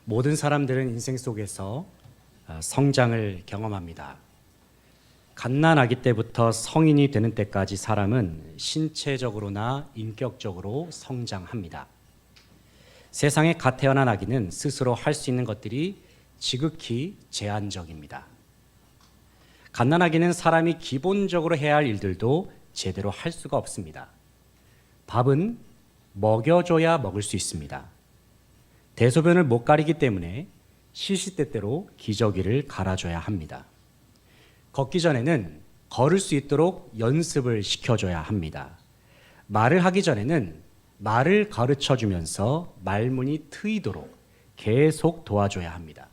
모든 사람들은 인생 속에서 성장을 경험합니다. 갓난아기 때부터 성인이 되는 때까지 사람은 신체적으로나 인격적으로 성장합니다. 세상에 갓 태어난 아기는 스스로 할 수 있는 것들이 지극히 제한적입니다. 갓난아기는 사람이 기본적으로 해야 할 일들도 제대로 할 수가 없습니다. 밥은 먹여줘야 먹을 수 있습니다. 대소변을 못 가리기 때문에 시시때때로 기저귀를 갈아줘야 합니다. 걷기 전에는 걸을 수 있도록 연습을 시켜줘야 합니다. 말을 하기 전에는 말을 가르쳐주면서 말문이 트이도록 계속 도와줘야 합니다.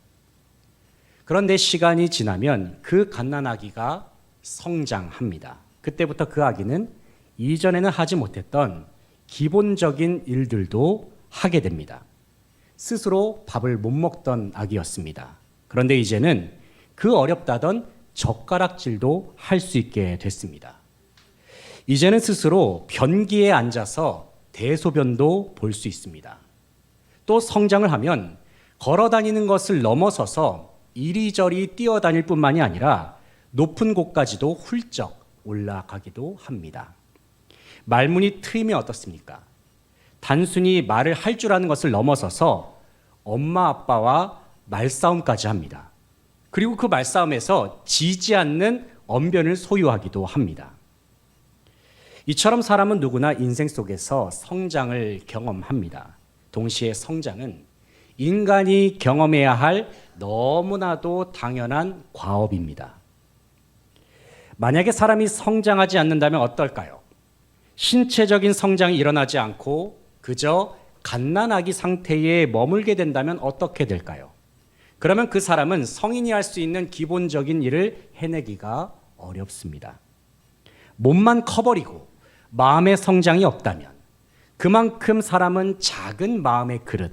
그런데 시간이 지나면 그 갓난아기가 성장합니다. 그때부터 그 아기는 이전에는 하지 못했던 기본적인 일들도 하게 됩니다. 스스로 밥을 못 먹던 아기였습니다. 그런데 이제는 그 어렵다던 젓가락질도 할 수 있게 됐습니다. 이제는 스스로 변기에 앉아서 대소변도 볼 수 있습니다. 또 성장을 하면 걸어 다니는 것을 넘어서서 이리저리 뛰어다닐 뿐만이 아니라 높은 곳까지도 훌쩍 올라가기도 합니다. 말문이 트이면 어떻습니까? 단순히 말을 할 줄 아는 것을 넘어서서 엄마 아빠와 말싸움까지 합니다. 그리고 그 말싸움에서 지지 않는 언변을 소유하기도 합니다. 이처럼 사람은 누구나 인생 속에서 성장을 경험합니다. 동시에 성장은 인간이 경험해야 할 너무나도 당연한 과업입니다. 만약에 사람이 성장하지 않는다면 어떨까요? 신체적인 성장이 일어나지 않고 그저 갓난아기 상태에 머물게 된다면 어떻게 될까요? 그러면 그 사람은 성인이 할 수 있는 기본적인 일을 해내기가 어렵습니다. 몸만 커버리고 마음의 성장이 없다면 그만큼 사람은 작은 마음의 그릇,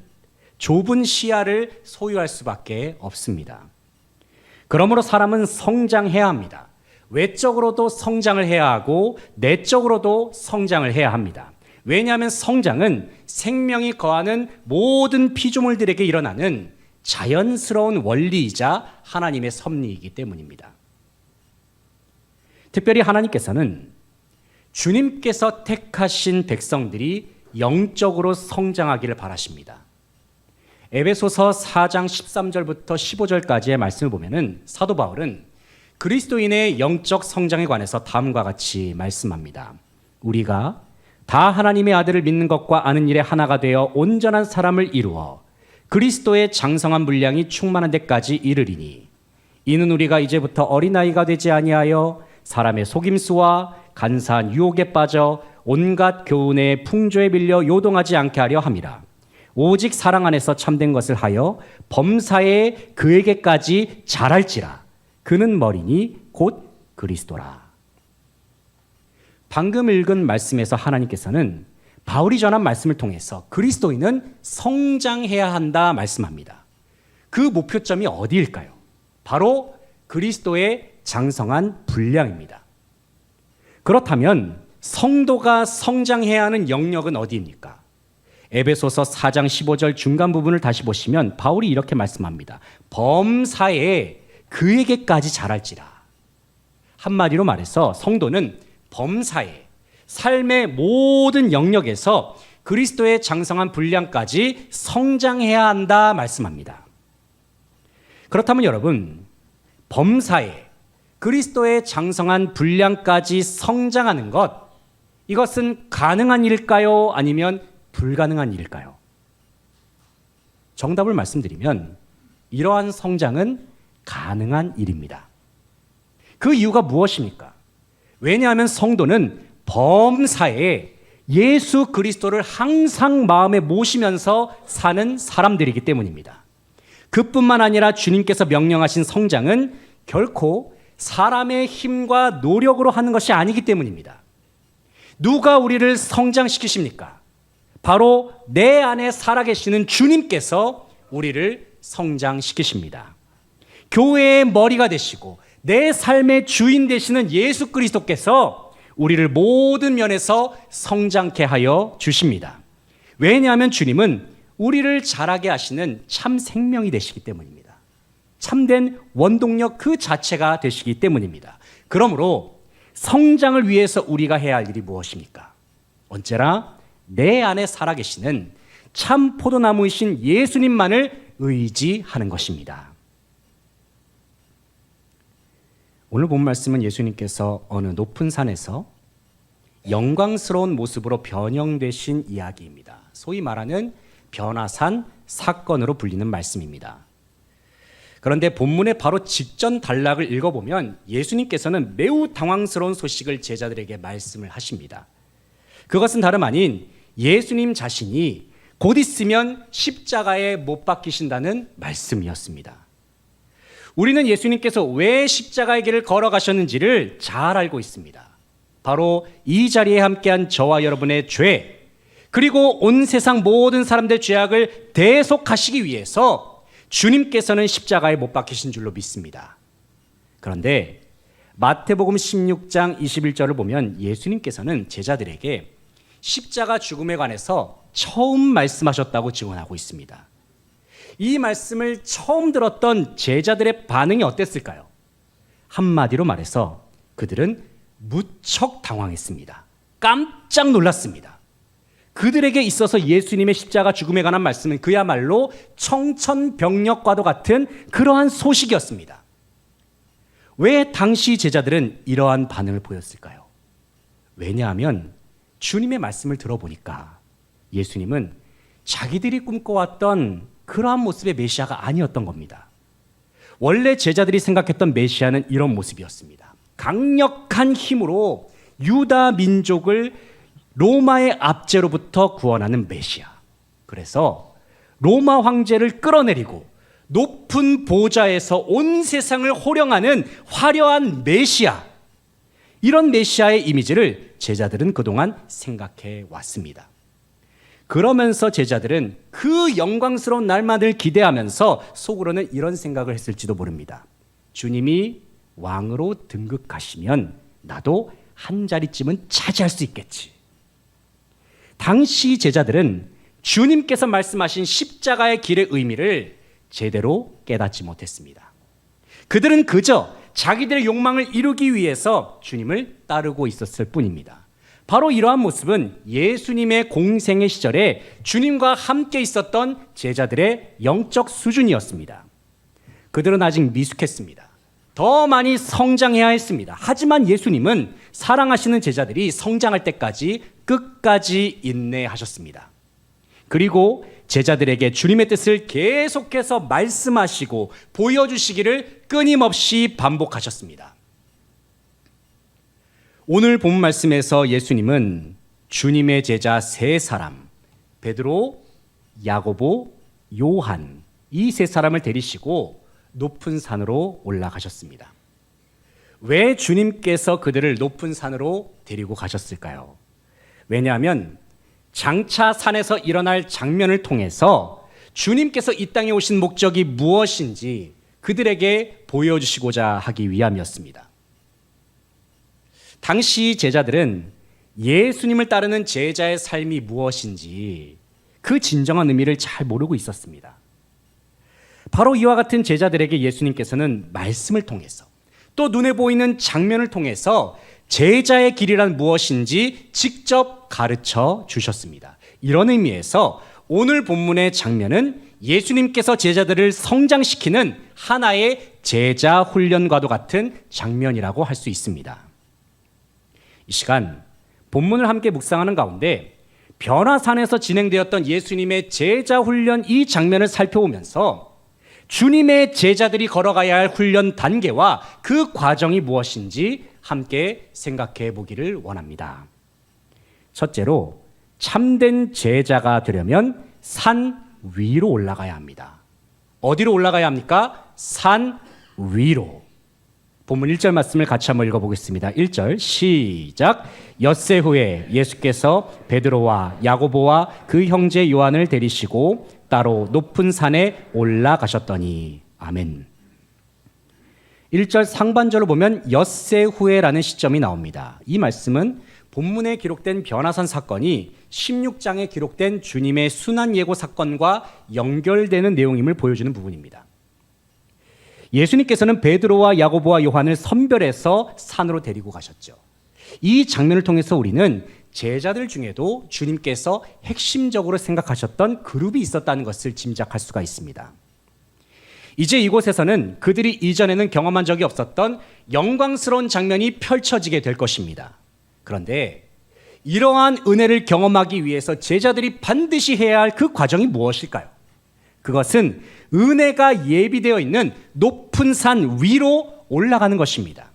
좁은 시야를 소유할 수밖에 없습니다. 그러므로 사람은 성장해야 합니다. 외적으로도 성장을 해야 하고 내적으로도 성장을 해야 합니다. 왜냐하면 성장은 생명이 거하는 모든 피조물들에게 일어나는 자연스러운 원리이자 하나님의 섭리이기 때문입니다. 특별히 하나님께서는 주님께서 택하신 백성들이 영적으로 성장하기를 바라십니다. 에베소서 4장 13절부터 15절까지의 말씀을 보면은 사도 바울은 그리스도인의 영적 성장에 관해서 다음과 같이 말씀합니다. 우리가 다 하나님의 아들을 믿는 것과 아는 일에 하나가 되어 온전한 사람을 이루어 그리스도의 장성한 분량이 충만한 데까지 이르리니 이는 우리가 이제부터 어린아이가 되지 아니하여 사람의 속임수와 간사한 유혹에 빠져 온갖 교훈의 풍조에 밀려 요동하지 않게 하려 함이라. 오직 사랑 안에서 참된 것을 하여 범사에 그에게까지 자랄지라. 그는 머리니 곧 그리스도라. 방금 읽은 말씀에서 하나님께서는 바울이 전한 말씀을 통해서 그리스도인은 성장해야 한다 말씀합니다. 그 목표점이 어디일까요? 바로 그리스도의 장성한 분량입니다. 그렇다면 성도가 성장해야 하는 영역은 어디입니까? 에베소서 4장 15절 중간 부분을 다시 보시면 바울이 이렇게 말씀합니다. 범사에 그에게까지 자랄지라. 한마디로 말해서 성도는 범사에 삶의 모든 영역에서 그리스도의 장성한 분량까지 성장해야 한다 말씀합니다. 그렇다면 여러분, 범사에 그리스도의 장성한 분량까지 성장하는 것, 이것은 가능한 일일까요? 아니면 불가능한 일일까요? 정답을 말씀드리면 이러한 성장은 가능한 일입니다. 그 이유가 무엇입니까? 왜냐하면 성도는 범사에 예수 그리스도를 항상 마음에 모시면서 사는 사람들이기 때문입니다. 그뿐만 아니라 주님께서 명령하신 성장은 결코 사람의 힘과 노력으로 하는 것이 아니기 때문입니다. 누가 우리를 성장시키십니까? 바로 내 안에 살아계시는 주님께서 우리를 성장시키십니다. 교회의 머리가 되시고 내 삶의 주인 되시는 예수 그리스도께서 우리를 모든 면에서 성장케 하여 주십니다. 왜냐하면 주님은 우리를 자라게 하시는 참 생명이 되시기 때문입니다. 참된 원동력 그 자체가 되시기 때문입니다. 그러므로 성장을 위해서 우리가 해야 할 일이 무엇입니까? 언제나 내 안에 살아계시는 참 포도나무이신 예수님만을 의지하는 것입니다. 오늘 본 말씀은 예수님께서 어느 높은 산에서 영광스러운 모습으로 변형되신 이야기입니다. 소위 말하는 변화산 사건으로 불리는 말씀입니다. 그런데 본문의 바로 직전 단락을 읽어보면 예수님께서는 매우 당황스러운 소식을 제자들에게 말씀을 하십니다. 그것은 다름 아닌 예수님 자신이 곧 있으면 십자가에 못 박히신다는 말씀이었습니다. 우리는 예수님께서 왜 십자가의 길을 걸어가셨는지를 잘 알고 있습니다. 바로 이 자리에 함께한 저와 여러분의 죄, 그리고 온 세상 모든 사람들의 죄악을 대속하시기 위해서 주님께서는 십자가에 못 박히신 줄로 믿습니다. 그런데 마태복음 16장 21절을 보면 예수님께서는 제자들에게 십자가 죽음에 관해서 처음 말씀하셨다고 증언하고 있습니다. 이 말씀을 처음 들었던 제자들의 반응이 어땠을까요? 한마디로 말해서 그들은 무척 당황했습니다. 깜짝 놀랐습니다. 그들에게 있어서 예수님의 십자가 죽음에 관한 말씀은 그야말로 청천벽력과도 같은 그러한 소식이었습니다. 왜 당시 제자들은 이러한 반응을 보였을까요? 왜냐하면 주님의 말씀을 들어보니까 예수님은 자기들이 꿈꿔왔던 그러한 모습의 메시아가 아니었던 겁니다. 원래 제자들이 생각했던 메시아는 이런 모습이었습니다. 강력한 힘으로 유다 민족을 로마의 압제로부터 구원하는 메시아. 그래서 로마 황제를 끌어내리고 높은 보좌에서 온 세상을 호령하는 화려한 메시아. 이런 메시아의 이미지를 제자들은 그동안 생각해 왔습니다. 그러면서 제자들은 그 영광스러운 날만을 기대하면서 속으로는 이런 생각을 했을지도 모릅니다. 주님이 왕으로 등극하시면 나도 한 자리쯤은 차지할 수 있겠지. 당시 제자들은 주님께서 말씀하신 십자가의 길의 의미를 제대로 깨닫지 못했습니다. 그들은 그저 자기들의 욕망을 이루기 위해서 주님을 따르고 있었을 뿐입니다. 바로 이러한 모습은 예수님의 공생의 시절에 주님과 함께 있었던 제자들의 영적 수준이었습니다. 그들은 아직 미숙했습니다. 더 많이 성장해야 했습니다. 하지만 예수님은 사랑하시는 제자들이 성장할 때까지 끝까지 인내하셨습니다. 그리고 제자들에게 주님의 뜻을 계속해서 말씀하시고 보여주시기를 끊임없이 반복하셨습니다. 오늘 본 말씀에서 예수님은 주님의 제자 세 사람, 베드로, 야고보, 요한, 이 세 사람을 데리시고 높은 산으로 올라가셨습니다. 왜 주님께서 그들을 높은 산으로 데리고 가셨을까요? 왜냐하면 장차 산에서 일어날 장면을 통해서 주님께서 이 땅에 오신 목적이 무엇인지 그들에게 보여주시고자 하기 위함이었습니다. 당시 제자들은 예수님을 따르는 제자의 삶이 무엇인지 그 진정한 의미를 잘 모르고 있었습니다. 바로 이와 같은 제자들에게 예수님께서는 말씀을 통해서 또 눈에 보이는 장면을 통해서 제자의 길이란 무엇인지 직접 가르쳐 주셨습니다. 이런 의미에서 오늘 본문의 장면은 예수님께서 제자들을 성장시키는 하나의 제자 훈련과도 같은 장면이라고 할 수 있습니다. 이 시간 본문을 함께 묵상하는 가운데 변화산에서 진행되었던 예수님의 제자 훈련 이 장면을 살펴보면서 주님의 제자들이 걸어가야 할 훈련 단계와 그 과정이 무엇인지 함께 생각해 보기를 원합니다. 첫째로 참된 제자가 되려면 산 위로 올라가야 합니다. 어디로 올라가야 합니까? 산 위로. 본문 1절 말씀을 같이 한번 읽어보겠습니다. 1절 시작. 엿새 후에 예수께서 베드로와 야고보와 그 형제 요한을 데리시고 따로 높은 산에 올라가셨더니 아멘. 1절 상반절로 보면 엿새 후에라는 시점이 나옵니다. 이 말씀은 본문에 기록된 변화산 사건이 16장에 기록된 주님의 순환 예고 사건과 연결되는 내용임을 보여주는 부분입니다. 예수님께서는 베드로와 야고보와 요한을 선별해서 산으로 데리고 가셨죠. 이 장면을 통해서 우리는 제자들 중에도 주님께서 핵심적으로 생각하셨던 그룹이 있었다는 것을 짐작할 수가 있습니다. 이제 이곳에서는 그들이 이전에는 경험한 적이 없었던 영광스러운 장면이 펼쳐지게 될 것입니다. 그런데 이러한 은혜를 경험하기 위해서 제자들이 반드시 해야 할 그 과정이 무엇일까요? 그것은 은혜가 예비되어 있는 높은 산 위로 올라가는 것입니다.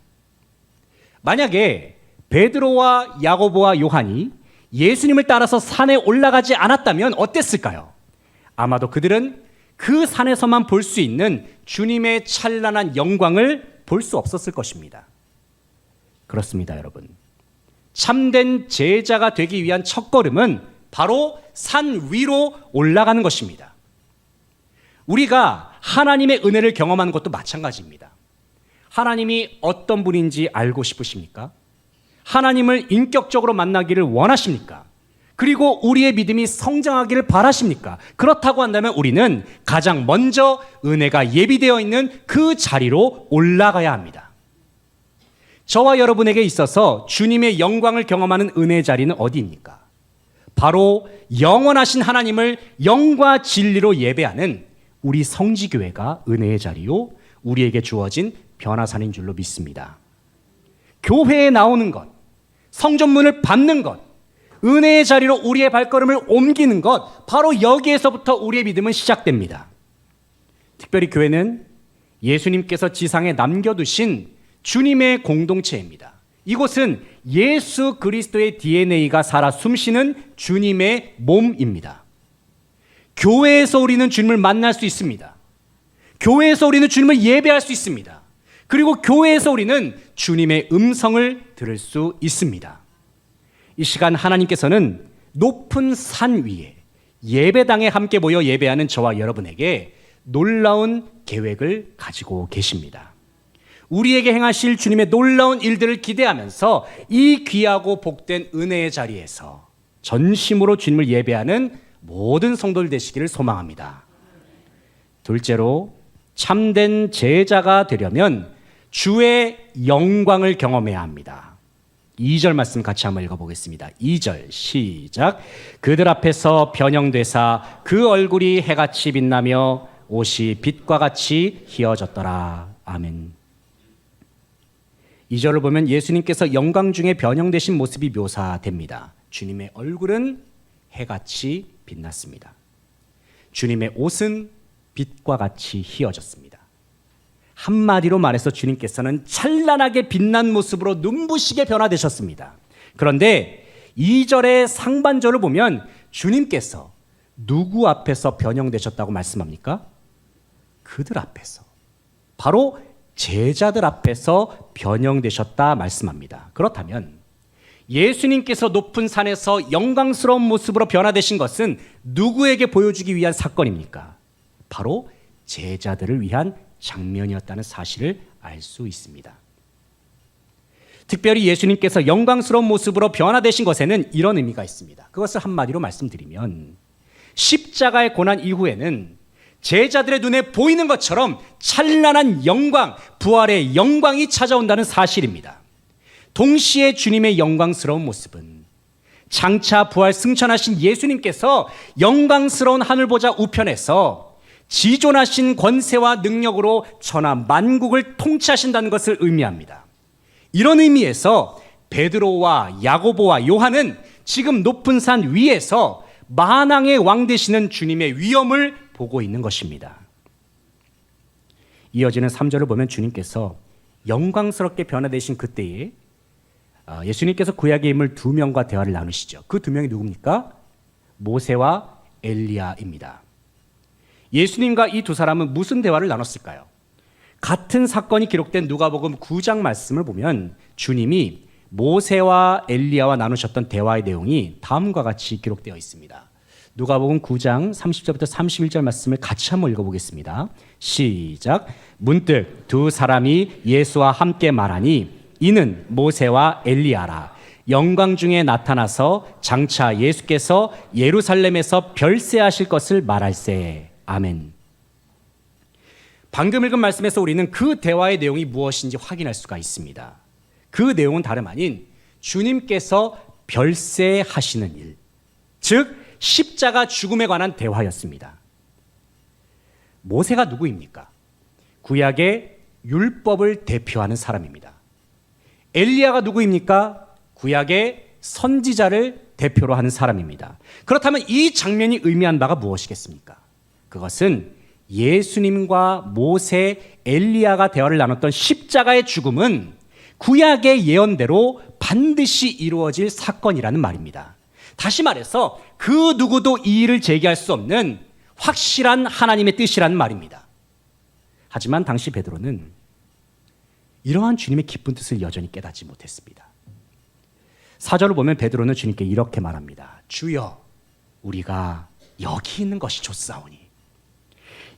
만약에 베드로와 야고보와 요한이 예수님을 따라서 산에 올라가지 않았다면 어땠을까요? 아마도 그들은 그 산에서만 볼 수 있는 주님의 찬란한 영광을 볼 수 없었을 것입니다. 그렇습니다, 여러분. 참된 제자가 되기 위한 첫걸음은 바로 산 위로 올라가는 것입니다. 우리가 하나님의 은혜를 경험하는 것도 마찬가지입니다. 하나님이 어떤 분인지 알고 싶으십니까? 하나님을 인격적으로 만나기를 원하십니까? 그리고 우리의 믿음이 성장하기를 바라십니까? 그렇다고 한다면 우리는 가장 먼저 은혜가 예비되어 있는 그 자리로 올라가야 합니다. 저와 여러분에게 있어서 주님의 영광을 경험하는 은혜의 자리는 어디입니까? 바로 영원하신 하나님을 영과 진리로 예배하는 우리 성지교회가 은혜의 자리요, 우리에게 주어진 변화산인 줄로 믿습니다. 교회에 나오는 것, 성전문을 밟는 것, 은혜의 자리로 우리의 발걸음을 옮기는 것, 바로 여기에서부터 우리의 믿음은 시작됩니다. 특별히 교회는 예수님께서 지상에 남겨두신 주님의 공동체입니다. 이곳은 예수 그리스도의 DNA가 살아 숨쉬는 주님의 몸입니다. 교회에서 우리는 주님을 만날 수 있습니다. 교회에서 우리는 주님을 예배할 수 있습니다. 그리고 교회에서 우리는 주님의 음성을 들을 수 있습니다. 이 시간 하나님께서는 높은 산 위에 예배당에 함께 모여 예배하는 저와 여러분에게 놀라운 계획을 가지고 계십니다. 우리에게 행하실 주님의 놀라운 일들을 기대하면서 이 귀하고 복된 은혜의 자리에서 전심으로 주님을 예배하는 모든 성도들 되시기를 소망합니다. 둘째로, 참된 제자가 되려면 주의 영광을 경험해야 합니다. 2절 말씀 같이 한번 읽어보겠습니다. 2절 시작. 그들 앞에서 변형되사 그 얼굴이 해같이 빛나며 옷이 빛과 같이 희어졌더라. 아멘. 2절을 보면 예수님께서 영광 중에 변형되신 모습이 묘사됩니다. 주님의 얼굴은 해같이 빛났습니다. 주님의 옷은 빛과 같이 희어졌습니다. 한마디로 말해서 주님께서는 찬란하게 빛난 모습으로 눈부시게 변화되셨습니다. 그런데 2절의 상반절을 보면 주님께서 누구 앞에서 변형되셨다고 말씀합니까? 그들 앞에서, 바로 제자들 앞에서 변형되셨다 말씀합니다. 그렇다면 예수님께서 높은 산에서 영광스러운 모습으로 변화되신 것은 누구에게 보여주기 위한 사건입니까? 바로 제자들을 위한 장면이었다는 사실을 알 수 있습니다. 특별히 예수님께서 영광스러운 모습으로 변화되신 것에는 이런 의미가 있습니다. 그것을 한마디로 말씀드리면 십자가의 고난 이후에는 제자들의 눈에 보이는 것처럼 찬란한 영광, 부활의 영광이 찾아온다는 사실입니다. 동시에 주님의 영광스러운 모습은 장차 부활 승천하신 예수님께서 영광스러운 하늘보좌 우편에서 지존하신 권세와 능력으로 천하 만국을 통치하신다는 것을 의미합니다. 이런 의미에서 베드로와 야고보와 요한은 지금 높은 산 위에서 만왕의 왕 되시는 주님의 위엄을 보고 있는 것입니다. 이어지는 3절을 보면 주님께서 영광스럽게 변화되신 그때에 예수님께서 구약의 인물 2명과 대화를 나누시죠. 그 2명이 누굽니까? 모세와 엘리야입니다. 예수님과 이 두 사람은 무슨 대화를 나눴을까요? 같은 사건이 기록된 누가복음 9장 말씀을 보면 주님이 모세와 엘리야와 나누셨던 대화의 내용이 다음과 같이 기록되어 있습니다. 누가복음 9장 30절부터 31절 말씀을 같이 한번 읽어보겠습니다. 시작. 문득 두 사람이 예수와 함께 말하니 이는 모세와 엘리야라. 영광 중에 나타나서 장차 예수께서 예루살렘에서 별세하실 것을 말할세. 아멘. 방금 읽은 말씀에서 우리는 그 대화의 내용이 무엇인지 확인할 수가 있습니다. 그 내용은 다름 아닌 주님께서 별세하시는 일, 즉 십자가 죽음에 관한 대화였습니다. 모세가 누구입니까? 구약의 율법을 대표하는 사람입니다. 엘리야가 누구입니까? 구약의 선지자를 대표로 하는 사람입니다. 그렇다면 이 장면이 의미한 바가 무엇이겠습니까? 그것은 예수님과 모세, 엘리야가 대화를 나눴던 십자가의 죽음은 구약의 예언대로 반드시 이루어질 사건이라는 말입니다. 다시 말해서 그 누구도 이 일을 제기할 수 없는 확실한 하나님의 뜻이라는 말입니다. 하지만 당시 베드로는 이러한 주님의 깊은 뜻을 여전히 깨닫지 못했습니다. 4절을 보면 베드로는 주님께 이렇게 말합니다. 주여, 우리가 여기 있는 것이 좋사오니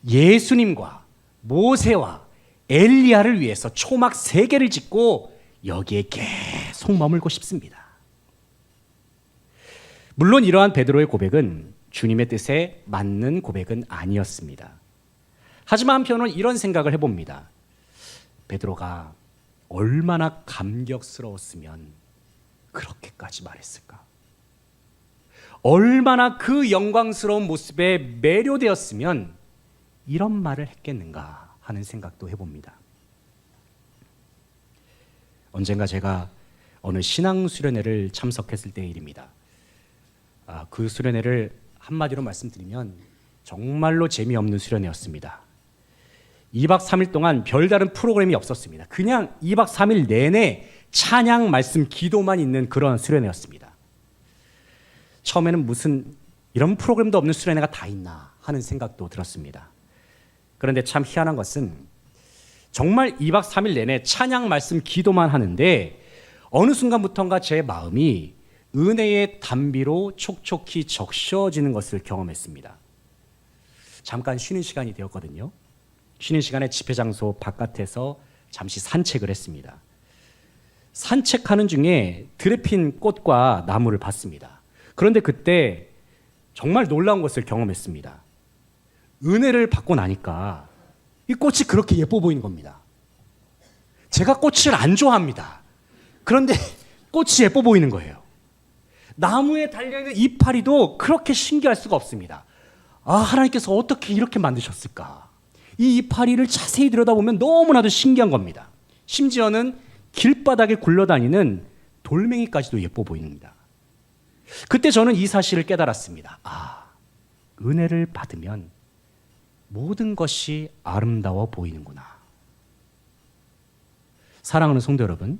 예수님과 모세와 엘리야를 위해서 초막 3개를 짓고 여기에 계속 머물고 싶습니다. 물론 이러한 베드로의 고백은 주님의 뜻에 맞는 고백은 아니었습니다. 하지만 한편으로는 이런 생각을 해봅니다. 베드로가 얼마나 감격스러웠으면 그렇게까지 말했을까? 얼마나 그 영광스러운 모습에 매료되었으면 이런 말을 했겠는가 하는 생각도 해봅니다. 언젠가 제가 어느 신앙 수련회를 참석했을 때의 일입니다. 그 수련회를 한마디로 말씀드리면 정말로 재미없는 수련회였습니다. 2박 3일 동안 별다른 프로그램이 없었습니다. 그냥 2박 3일 내내 찬양, 말씀, 기도만 있는 그런 수련회였습니다. 처음에는 무슨 이런 프로그램도 없는 수련회가 다 있나 하는 생각도 들었습니다. 그런데 참 희한한 것은 정말 2박 3일 내내 찬양, 말씀, 기도만 하는데 어느 순간부터인가 제 마음이 은혜의 단비로 촉촉히 적셔지는 것을 경험했습니다. 잠깐 쉬는 시간이 되었거든요. 쉬는 시간에 집회 장소 바깥에서 잠시 산책을 했습니다. 산책하는 중에 들에 핀 꽃과 나무를 봤습니다. 그런데 그때 정말 놀라운 것을 경험했습니다. 은혜를 받고 나니까 이 꽃이 그렇게 예뻐 보이는 겁니다. 제가 꽃을 안 좋아합니다. 그런데 꽃이 예뻐 보이는 거예요. 나무에 달려있는 이파리도 그렇게 신기할 수가 없습니다. 하나님께서 어떻게 이렇게 만드셨을까? 이 이파리를 자세히 들여다보면 너무나도 신기한 겁니다. 심지어는 길바닥에 굴러다니는 돌멩이까지도 예뻐 보입니다. 그때 저는 이 사실을 깨달았습니다. 은혜를 받으면 모든 것이 아름다워 보이는구나. 사랑하는 성도 여러분,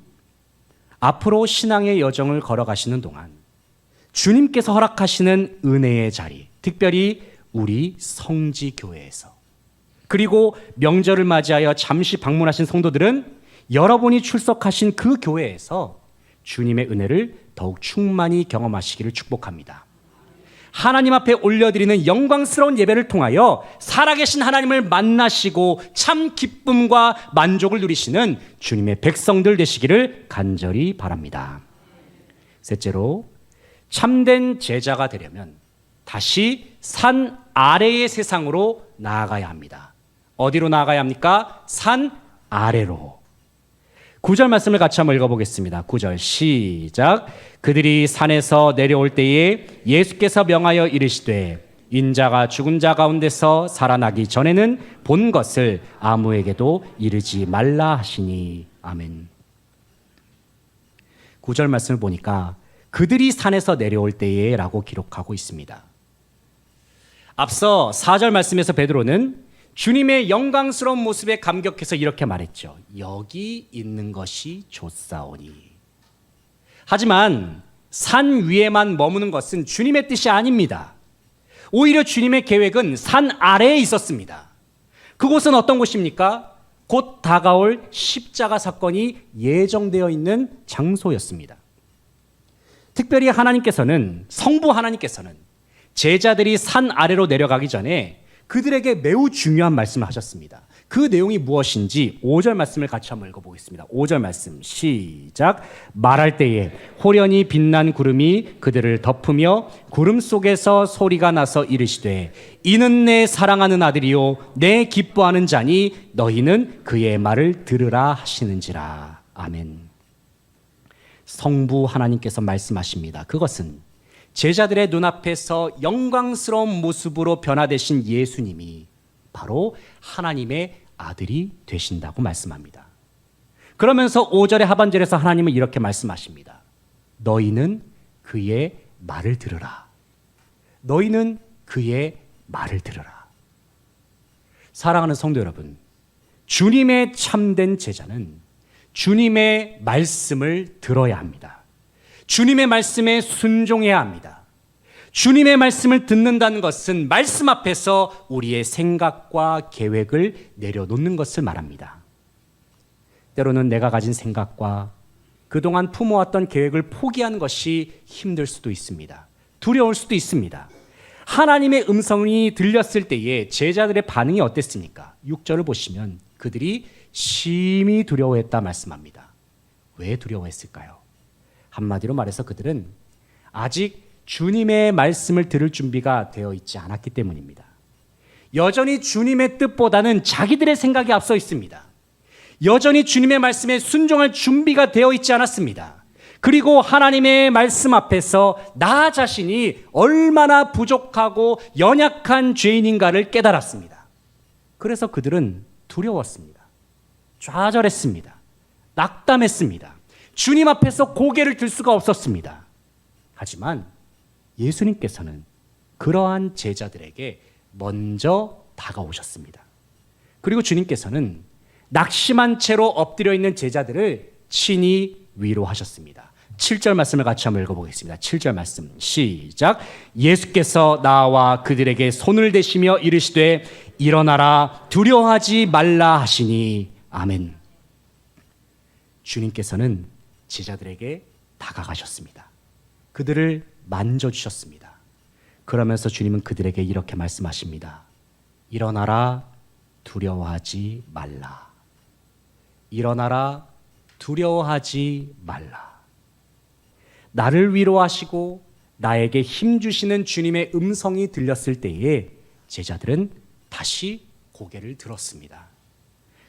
앞으로 신앙의 여정을 걸어가시는 동안 주님께서 허락하시는 은혜의 자리, 특별히 우리 성지교회에서, 그리고 명절을 맞이하여 잠시 방문하신 성도들은 여러분이 출석하신 그 교회에서 주님의 은혜를 더욱 충만히 경험하시기를 축복합니다. 하나님 앞에 올려드리는 영광스러운 예배를 통하여 살아계신 하나님을 만나시고 참 기쁨과 만족을 누리시는 주님의 백성들 되시기를 간절히 바랍니다. 셋째로, 참된 제자가 되려면 다시 산 아래의 세상으로 나아가야 합니다. 어디로 나아가야 합니까? 산 아래로. 9절 말씀을 같이 한번 읽어보겠습니다. 9절 시작. 그들이 산에서 내려올 때에 예수께서 명하여 이르시되 인자가 죽은 자 가운데서 살아나기 전에는 본 것을 아무에게도 이르지 말라 하시니. 아멘. 9절 말씀을 보니까 그들이 산에서 내려올 때에 라고 기록하고 있습니다. 앞서 4절 말씀에서 베드로는 주님의 영광스러운 모습에 감격해서 이렇게 말했죠. 여기 있는 것이 좋사오니. 하지만 산 위에만 머무는 것은 주님의 뜻이 아닙니다. 오히려 주님의 계획은 산 아래에 있었습니다. 그곳은 어떤 곳입니까? 곧 다가올 십자가 사건이 예정되어 있는 장소였습니다. 특별히 하나님께서는, 성부 하나님께서는 제자들이 산 아래로 내려가기 전에 그들에게 매우 중요한 말씀을 하셨습니다. 그 내용이 무엇인지 5절 말씀을 같이 한번 읽어보겠습니다. 5절 말씀 시작. 말할 때에 호련히 빛난 구름이 그들을 덮으며 구름 속에서 소리가 나서 이르시되 이는 내 사랑하는 아들이요 내 기뻐하는 자니 너희는 그의 말을 들으라 하시는지라. 아멘. 성부 하나님께서 말씀하십니다. 그것은 제자들의 눈앞에서 영광스러운 모습으로 변화되신 예수님이 바로 하나님의 아들이 되신다고 말씀합니다. 그러면서 5절의 하반절에서 하나님은 이렇게 말씀하십니다. 너희는 그의 말을 들으라. 너희는 그의 말을 들으라. 사랑하는 성도 여러분, 주님의 참된 제자는 주님의 말씀을 들어야 합니다. 주님의 말씀에 순종해야 합니다. 주님의 말씀을 듣는다는 것은 말씀 앞에서 우리의 생각과 계획을 내려놓는 것을 말합니다. 때로는 내가 가진 생각과 그동안 품어왔던 계획을 포기하는 것이 힘들 수도 있습니다. 두려울 수도 있습니다. 하나님의 음성이 들렸을 때에 제자들의 반응이 어땠습니까? 6절을 보시면 그들이 심히 두려워했다 말씀합니다. 왜 두려워했을까요? 한마디로 말해서 그들은 아직 주님의 말씀을 들을 준비가 되어 있지 않았기 때문입니다. 여전히 주님의 뜻보다는 자기들의 생각이 앞서 있습니다. 여전히 주님의 말씀에 순종할 준비가 되어 있지 않았습니다. 그리고 하나님의 말씀 앞에서 나 자신이 얼마나 부족하고 연약한 죄인인가를 깨달았습니다. 그래서 그들은 두려웠습니다. 좌절했습니다. 낙담했습니다. 주님 앞에서 고개를 들 수가 없었습니다. 하지만 예수님께서는 그러한 제자들에게 먼저 다가오셨습니다. 그리고 주님께서는 낙심한 채로 엎드려 있는 제자들을 친히 위로하셨습니다. 7절 말씀을 같이 한번 읽어보겠습니다. 7절 말씀 시작. 예수께서 나와 그들에게 손을 대시며 이르시되 일어나라 두려워하지 말라 하시니 아멘. 주님께서는 제자들에게 다가가셨습니다. 그들을 만져주셨습니다. 그러면서 주님은 그들에게 이렇게 말씀하십니다. 일어나라 두려워하지 말라. 일어나라 두려워하지 말라. 나를 위로하시고 나에게 힘 주시는 주님의 음성이 들렸을 때에 제자들은 다시 고개를 들었습니다.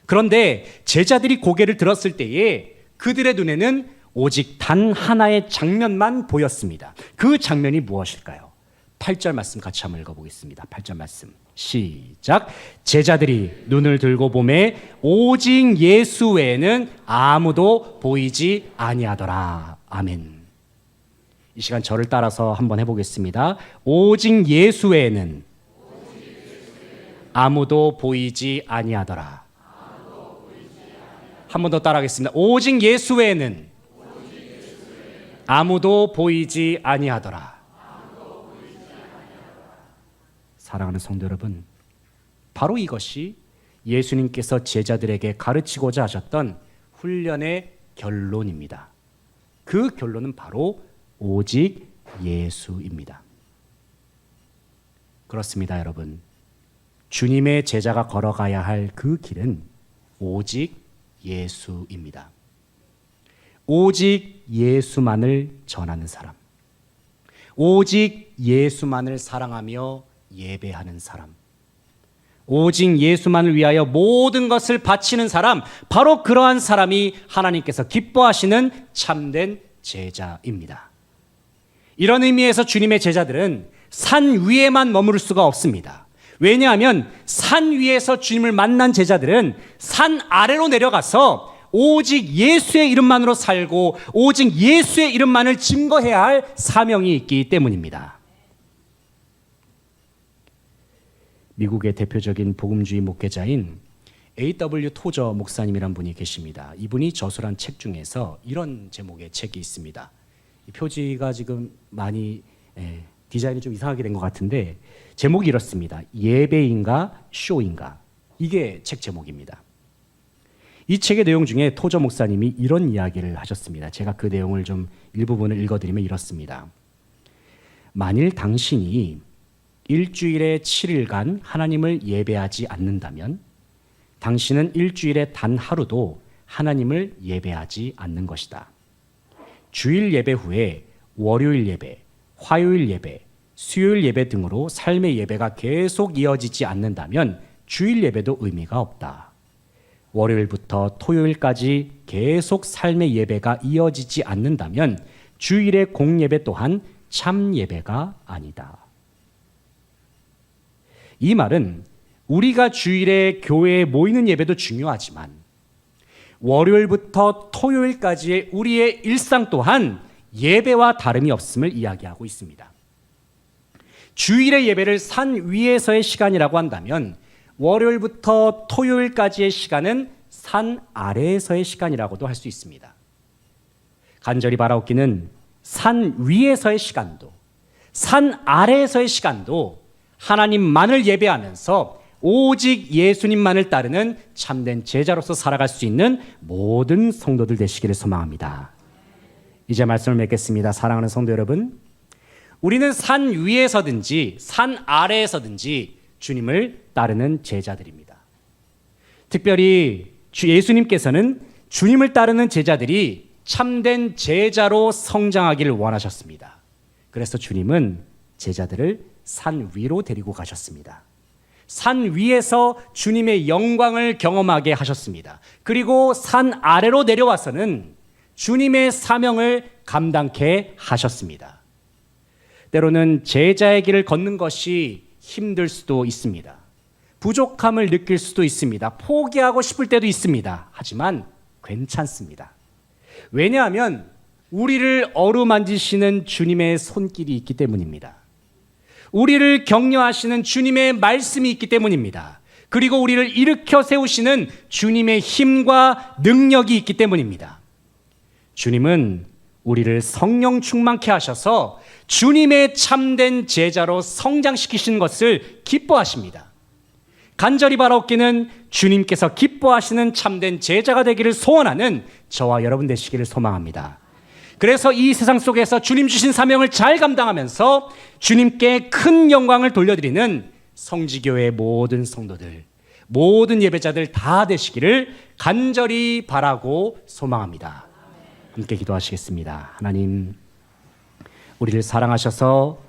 그런데 제자들이 고개를 들었을 때에 그들의 눈에는 오직 단 하나의 장면만 보였습니다. 그 장면이 무엇일까요? 8절 말씀 같이 한번 읽어보겠습니다. 8절 말씀 시작. 제자들이 눈을 들고 보매 오직 예수 외에는 아무도 보이지 아니하더라. 아멘. 이 시간 저를 따라서 한번 해보겠습니다. 오직 예수 외에는 아무도 보이지 아니하더라. 한 번 더 따라하겠습니다. 오직 예수 외에는 아무도 보이지 아니하더라. 사랑하는 성도 여러분, 바로 이것이 예수님께서 제자들에게 가르치고자 하셨던 훈련의 결론입니다. 그 결론은 바로 오직 예수입니다. 그렇습니다, 여러분. 주님의 제자가 걸어가야 할 그 길은 오직 예수입니다. 오직 예수만을 전하는 사람, 오직 예수만을 사랑하며 예배하는 사람, 오직 예수만을 위하여 모든 것을 바치는 사람, 바로 그러한 사람이 하나님께서 기뻐하시는 참된 제자입니다. 이런 의미에서 주님의 제자들은 산 위에만 머무를 수가 없습니다. 왜냐하면 산 위에서 주님을 만난 제자들은 산 아래로 내려가서 오직 예수의 이름만으로 살고 오직 예수의 이름만을 증거해야 할 사명이 있기 때문입니다. 미국의 대표적인 복음주의 목회자인 A.W. 토저 목사님이란 분이 계십니다. 이분이 저술한 책 중에서 이런 제목의 책이 있습니다. 이 표지가 지금 많이 디자인이 좀 이상하게 된 것 같은데 제목이 이렇습니다. 예배인가 쇼인가? 이게 책 제목입니다. 이 책의 내용 중에 토저 목사님이 이런 이야기를 하셨습니다. 제가 그 내용을 좀 일부분을 읽어드리면 이렇습니다. 만일 당신이 일주일에 7일간 하나님을 예배하지 않는다면 당신은 일주일에 단 하루도 하나님을 예배하지 않는 것이다. 주일 예배 후에 월요일 예배, 화요일 예배, 수요일 예배 등으로 삶의 예배가 계속 이어지지 않는다면 주일 예배도 의미가 없다. 월요일부터 토요일까지 계속 삶의 예배가 이어지지 않는다면 주일의 공예배 또한 참 예배가 아니다. 이 말은 우리가 주일에 교회에 모이는 예배도 중요하지만 월요일부터 토요일까지의 우리의 일상 또한 예배와 다름이 없음을 이야기하고 있습니다. 주일의 예배를 산 위에서의 시간이라고 한다면 월요일부터 토요일까지의 시간은 산 아래에서의 시간이라고도 할 수 있습니다. 간절히 바라옵기는 산 위에서의 시간도 산 아래에서의 시간도 하나님만을 예배하면서 오직 예수님만을 따르는 참된 제자로서 살아갈 수 있는 모든 성도들 되시기를 소망합니다. 이제 말씀을 맺겠습니다. 사랑하는 성도 여러분, 우리는 산 위에서든지 산 아래에서든지 주님을 따르는 제자들입니다. 특별히 예수님께서는 주님을 따르는 제자들이 참된 제자로 성장하기를 원하셨습니다. 그래서 주님은 제자들을 산 위로 데리고 가셨습니다. 산 위에서 주님의 영광을 경험하게 하셨습니다. 그리고 산 아래로 내려와서는 주님의 사명을 감당케 하셨습니다. 때로는 제자의 길을 걷는 것이 힘들 수도 있습니다. 부족함을 느낄 수도 있습니다. 포기하고 싶을 때도 있습니다. 하지만 괜찮습니다. 왜냐하면 우리를 어루만지시는 주님의 손길이 있기 때문입니다. 우리를 격려하시는 주님의 말씀이 있기 때문입니다. 그리고 우리를 일으켜 세우시는 주님의 힘과 능력이 있기 때문입니다. 주님은 우리를 성령 충만케 하셔서 주님의 참된 제자로 성장시키시는 것을 기뻐하십니다. 간절히 바라옵기는 주님께서 기뻐하시는 참된 제자가 되기를 소원하는 저와 여러분 되시기를 소망합니다. 그래서 이 세상 속에서 주님 주신 사명을 잘 감당하면서 주님께 큰 영광을 돌려드리는 성지교회의 모든 성도들, 모든 예배자들 다 되시기를 간절히 바라고 소망합니다. 함께 기도하시겠습니다. 하나님, 우리를 사랑하셔서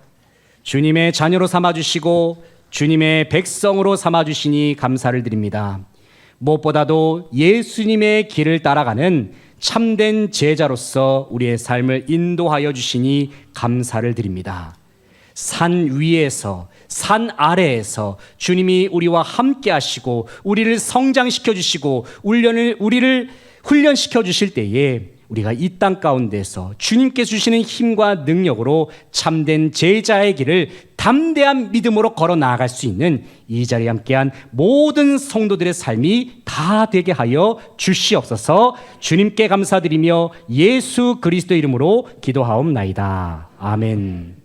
주님의 자녀로 삼아주시고 주님의 백성으로 삼아주시니 감사를 드립니다. 무엇보다도 예수님의 길을 따라가는 참된 제자로서 우리의 삶을 인도하여 주시니 감사를 드립니다. 산 위에서 산 아래에서 주님이 우리와 함께 하시고 우리를 성장시켜 주시고 우리를 훈련시켜 주실 때에 우리가 이 땅 가운데서 주님께 주시는 힘과 능력으로 참된 제자의 길을 담대한 믿음으로 걸어 나아갈 수 있는 이 자리에 함께한 모든 성도들의 삶이 다 되게 하여 주시옵소서. 주님께 감사드리며 예수 그리스도 이름으로 기도하옵나이다. 아멘.